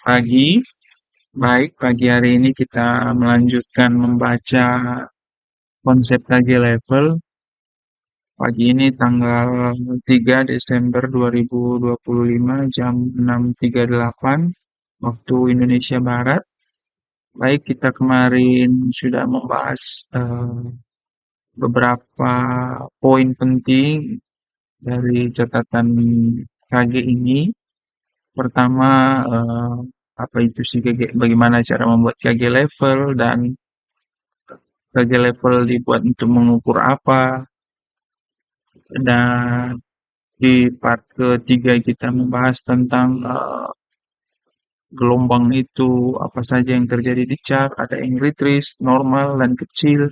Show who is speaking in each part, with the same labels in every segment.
Speaker 1: Pagi. Baik, pagi hari ini kita melanjutkan membaca konsep KG level. Pagi ini tanggal 3 Desember 2025 jam 6.38 waktu Indonesia Barat. Baik, kita kemarin sudah membahas beberapa poin penting dari catatan KG ini. Pertama, apa itu sih KG, bagaimana cara membuat KG level, dan KG level dibuat untuk mengukur apa. Dan di part ketiga kita membahas tentang gelombang itu apa saja yang terjadi di chart, ada yang retreat, normal, dan kecil.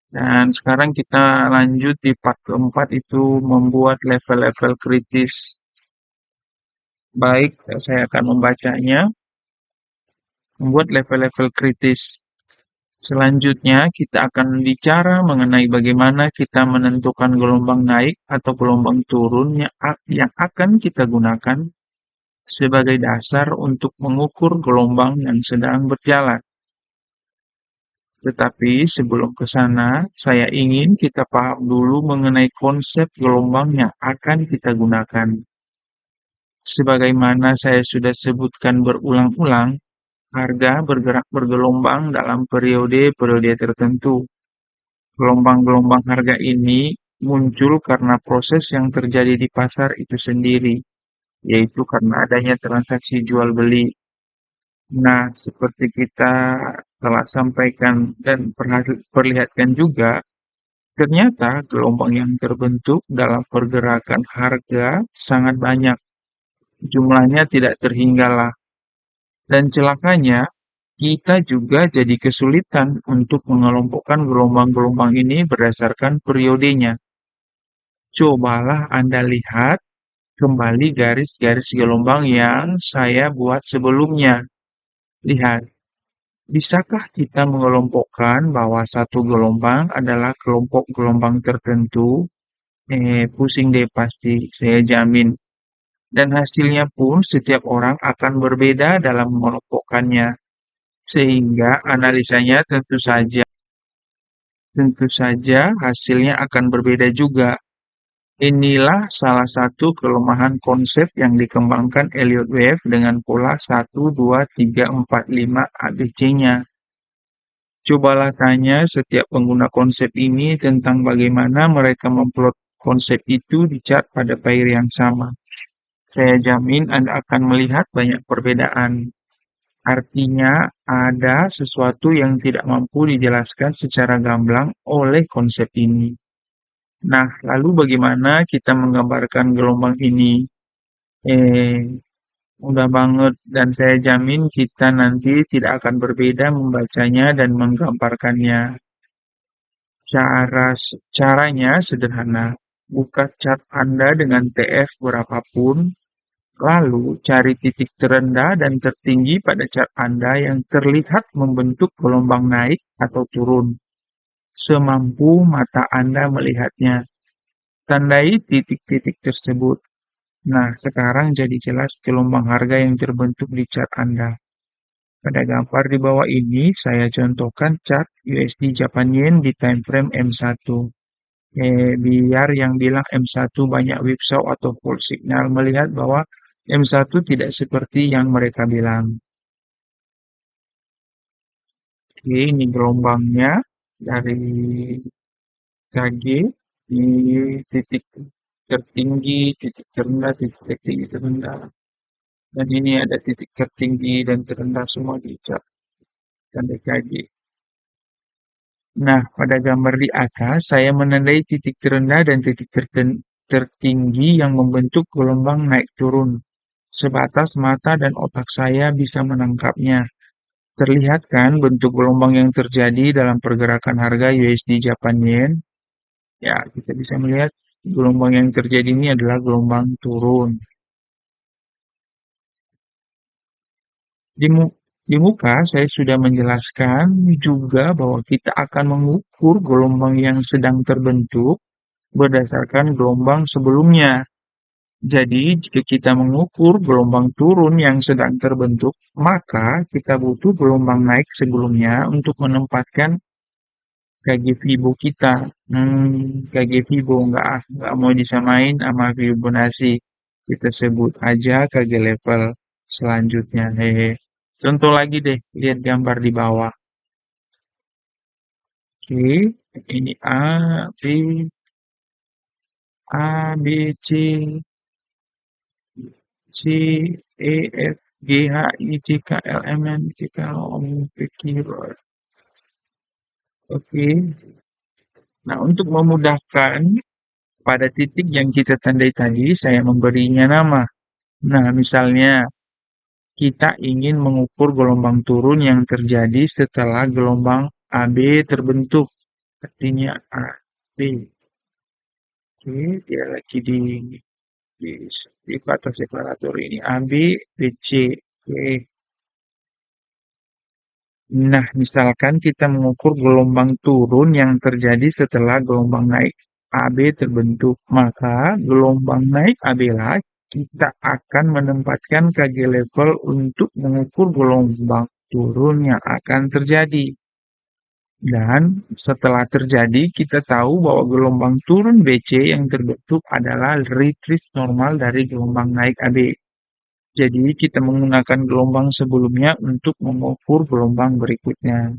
Speaker 1: Dan sekarang kita lanjut di part keempat, itu membuat level-level kritis. Baik, saya akan membacanya. Membuat level-level kritis. Selanjutnya, kita akan bicara mengenai bagaimana kita menentukan gelombang naik atau gelombang turun yang akan kita gunakan sebagai dasar untuk mengukur gelombang yang sedang berjalan. Tetapi sebelum ke sana, saya ingin kita paham dulu mengenai konsep gelombang yang akan kita gunakan. Sebagaimana saya sudah sebutkan berulang-ulang, harga bergerak bergelombang dalam periode-periode tertentu. Gelombang-gelombang harga ini muncul karena proses yang terjadi di pasar itu sendiri, yaitu karena adanya transaksi jual beli. Nah, seperti kita telah sampaikan dan perlihatkan juga, ternyata gelombang yang terbentuk dalam pergerakan harga sangat banyak. Jumlahnya tidak terhinggalah. Dan celakanya, kita juga jadi kesulitan untuk mengelompokkan gelombang-gelombang ini berdasarkan periodenya. Cobalah Anda lihat kembali garis-garis gelombang yang saya buat sebelumnya. Lihat, bisakah kita mengelompokkan bahwa satu gelombang adalah kelompok gelombang tertentu? Pusing deh pasti, saya jamin. Dan hasilnya pun setiap orang akan berbeda dalam mengelompokkannya. Sehingga analisanya tentu saja hasilnya akan berbeda juga. Inilah salah satu kelemahan konsep yang dikembangkan Elliott Wave dengan pola 1, 2, 3, 4, 5 ABC-nya. Cobalah tanya setiap pengguna konsep ini tentang bagaimana mereka memplot konsep itu di chart pada pair yang sama. Saya jamin Anda akan melihat banyak perbedaan. Artinya, ada sesuatu yang tidak mampu dijelaskan secara gamblang oleh konsep ini. Nah, lalu bagaimana kita menggambarkan gelombang ini? Eh, Mudah banget, dan saya jamin kita nanti tidak akan berbeda membacanya dan menggambarkannya. Caranya sederhana. Buka chart Anda dengan TF berapapun, lalu cari titik terendah dan tertinggi pada chart Anda yang terlihat membentuk gelombang naik atau turun, semampu mata Anda melihatnya. Tandai titik-titik tersebut. Nah, sekarang jadi jelas gelombang harga yang terbentuk di chart Anda. Pada gambar di bawah ini, saya contohkan chart USD Japan Yen di time frame M1. Biar yang bilang M1 banyak whipsaw atau fall signal melihat bahwa M1 tidak seperti yang mereka bilang. Oke, ini gelombangnya dari KG di titik tertinggi, titik terendah, titik tertinggi, terendah. Dan ini ada titik tertinggi dan terendah semua di chart tanda KG. Nah, pada gambar di atas, saya menandai titik terendah dan titik tertinggi yang membentuk gelombang naik turun. Sebatas mata dan otak saya bisa menangkapnya. Terlihat kan bentuk gelombang yang terjadi dalam pergerakan harga USD Japan Yen? Ya, kita bisa melihat gelombang yang terjadi ini adalah gelombang turun. Di, di muka saya sudah menjelaskan juga bahwa kita akan mengukur gelombang yang sedang terbentuk berdasarkan gelombang sebelumnya. Jadi, jika kita mengukur gelombang turun yang sedang terbentuk, maka kita butuh gelombang naik sebelumnya untuk menempatkan KG Vibo kita. KG Vibo nggak mau disamain sama Fibonacci. Kita sebut aja KG level selanjutnya. Hehe. Contoh lagi deh, lihat gambar di bawah. Oke, ini A, B, C, C, E, F, G, H, I, J, K, L, M, N, P, Q, R, S, T, U, V. Oke. Nah, untuk memudahkan pada titik yang kita tandai tadi, saya memberinya nama. Nah, misalnya kita ingin mengukur gelombang turun yang terjadi setelah gelombang AB terbentuk. Artinya AB. Oke, dia lagi di, di batas separator ini AB, BC. Oke. Nah, misalkan kita mengukur gelombang turun yang terjadi setelah gelombang naik AB terbentuk, maka gelombang naik AB lah kita akan menempatkan KG level untuk mengukur gelombang turun yang akan terjadi. Dan setelah terjadi, kita tahu bahwa gelombang turun BC yang terbentuk adalah retrace normal dari gelombang naik AB. Jadi, kita menggunakan gelombang sebelumnya untuk mengukur gelombang berikutnya.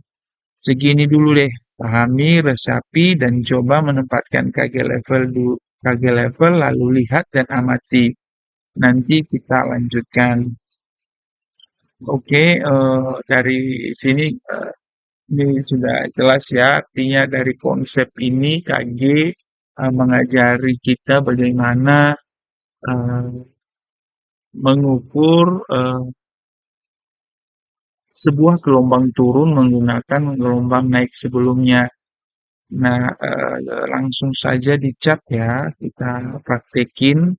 Speaker 1: Segini dulu deh, pahami, resapi, dan coba menempatkan KG level lalu lihat dan amati. Nanti kita lanjutkan. Oke, dari sini ini sudah jelas ya, artinya dari konsep ini KG mengajari kita bagaimana eh, mengukur sebuah gelombang turun menggunakan gelombang naik sebelumnya. Nah, langsung saja dicat ya, kita praktekin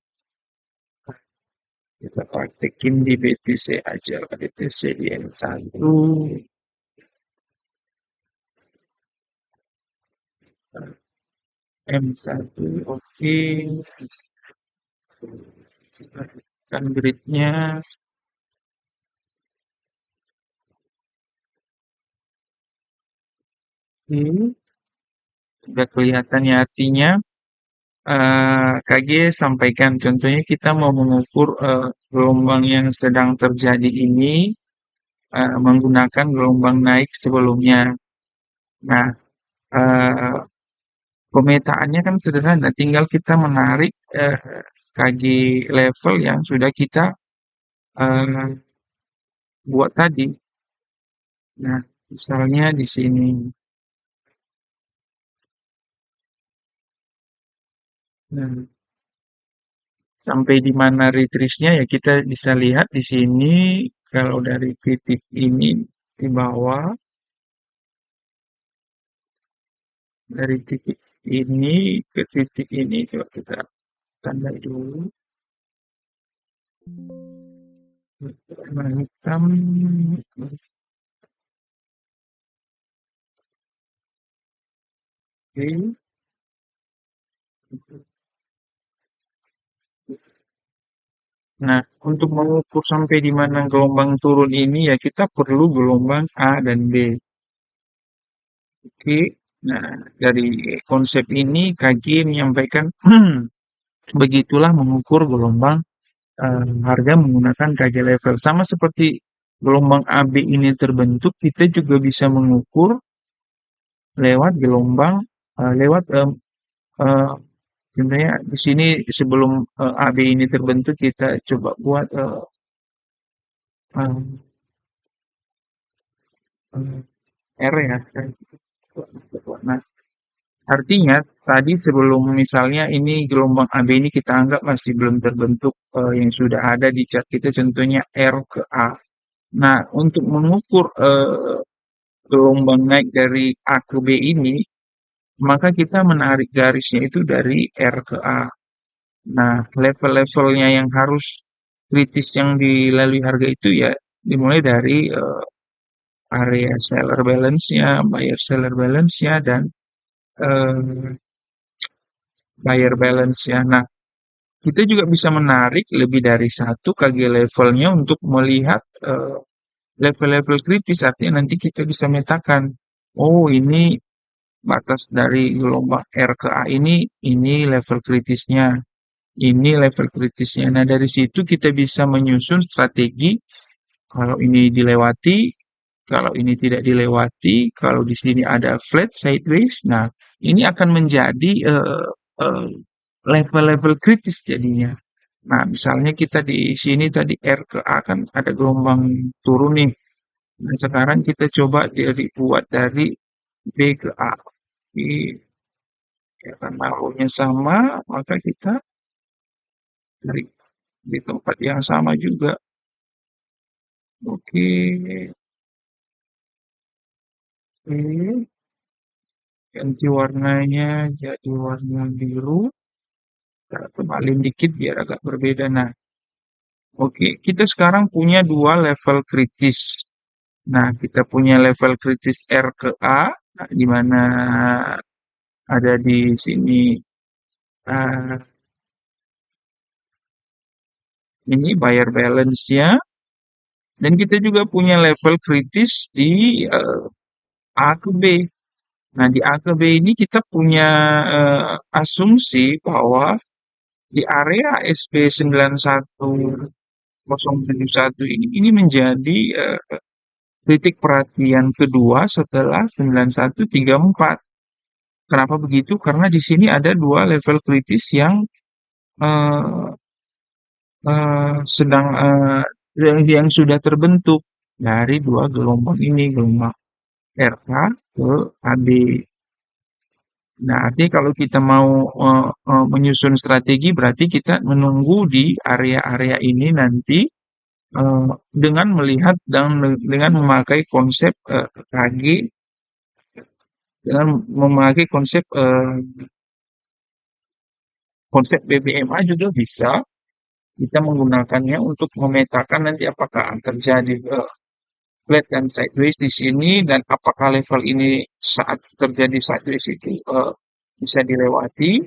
Speaker 1: di BTC aja, BTC di M1, M1, oke, kan gridnya, oke, sudah kelihatan ya artinya, KG sampaikan contohnya kita mau mengukur gelombang yang sedang terjadi ini menggunakan gelombang naik sebelumnya. Nah, eh, pemetaannya kan sederhana, tinggal kita menarik KG level yang sudah kita eh, buat tadi. Nah, misalnya di sini. Nah, sampai di mana retrace-nya ya kita bisa lihat di sini kalau dari titik ini di bawah, dari titik ini ke titik ini coba kita tandai dulu. Warna hitam. Oke. Nah, untuk mengukur sampai di mana gelombang turun ini ya kita perlu gelombang A dan B. Oke. Nah, dari konsep ini KG menyampaikan begitulah mengukur gelombang harga menggunakan KG level. Sama seperti gelombang AB ini terbentuk, kita juga bisa mengukur lewat gelombang lewat eh, contohnya di sini sebelum AB ini terbentuk kita coba buat eh, R ya. Nah, artinya tadi sebelum misalnya ini gelombang AB ini kita anggap masih belum terbentuk yang sudah ada di chart kita contohnya R ke A. Nah, untuk mengukur gelombang naik dari A ke B ini, maka kita menarik garisnya itu dari R ke A. Nah, level-levelnya yang harus kritis yang dilalui harga itu ya dimulai dari area seller balance-nya, buyer seller balance-nya, dan eh, buyer balance-nya. Nah, Kita juga bisa menarik lebih dari satu KG levelnya untuk melihat level-level kritis. Artinya nanti kita bisa metakan, oh ini batas dari gelombang R ke A ini level kritisnya, ini level kritisnya. Nah, dari situ kita bisa menyusun strategi kalau ini dilewati, kalau ini tidak dilewati, kalau di sini ada flat sideways. Nah, ini akan menjadi eh, level-level kritis jadinya. Nah, misalnya kita di sini tadi R ke A kan ada gelombang turun nih. Nah, sekarang kita coba buat dari B ke A. Di, ya, karena arahnya sama, maka kita dari di tempat yang sama juga. Oke, oke. Ganti warnanya jadi warna biru. Kita tebalin dikit biar agak berbeda. Nah, oke. Kita sekarang punya dua level kritis. Nah, kita punya level kritis R ke A, nah, di mana ada di sini eh, ini buyer balance-nya. Dan kita juga punya level kritis di A ke B. Nah, di A ke B ini kita punya asumsi bahwa di area SB 91071 ini menjadi titik perhatian kedua setelah 9134. Kenapa begitu? Karena di sini ada dua level kritis yang eh, sedang yang sudah terbentuk dari dua gelombang ini, gelombang RH ke AB. Nah, artinya kalau kita mau menyusun strategi, berarti kita menunggu di area-area ini nanti dengan melihat dan dengan memakai konsep KG, dengan memakai konsep BBMA juga bisa. Kita menggunakannya untuk memetakan nanti apakah terjadi flat dan sideways di sini dan apakah level ini saat terjadi sideways itu bisa dilewati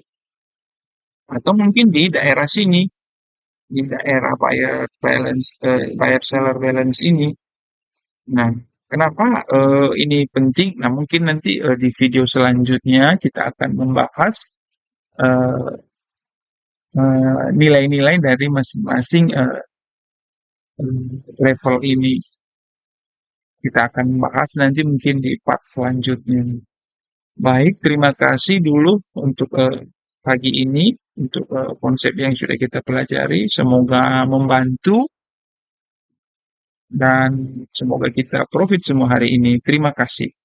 Speaker 1: atau mungkin di daerah sini, di daerah buyer seller balance ini. Nah, kenapa ini penting? Nah, mungkin nanti di video selanjutnya kita akan membahas eh, nilai-nilai dari masing-masing level ini. Kita akan bahas nanti mungkin di part selanjutnya. Baik, terima kasih dulu untuk pagi ini, untuk konsep yang sudah kita pelajari. Semoga membantu dan semoga kita profit semua hari ini. Terima kasih.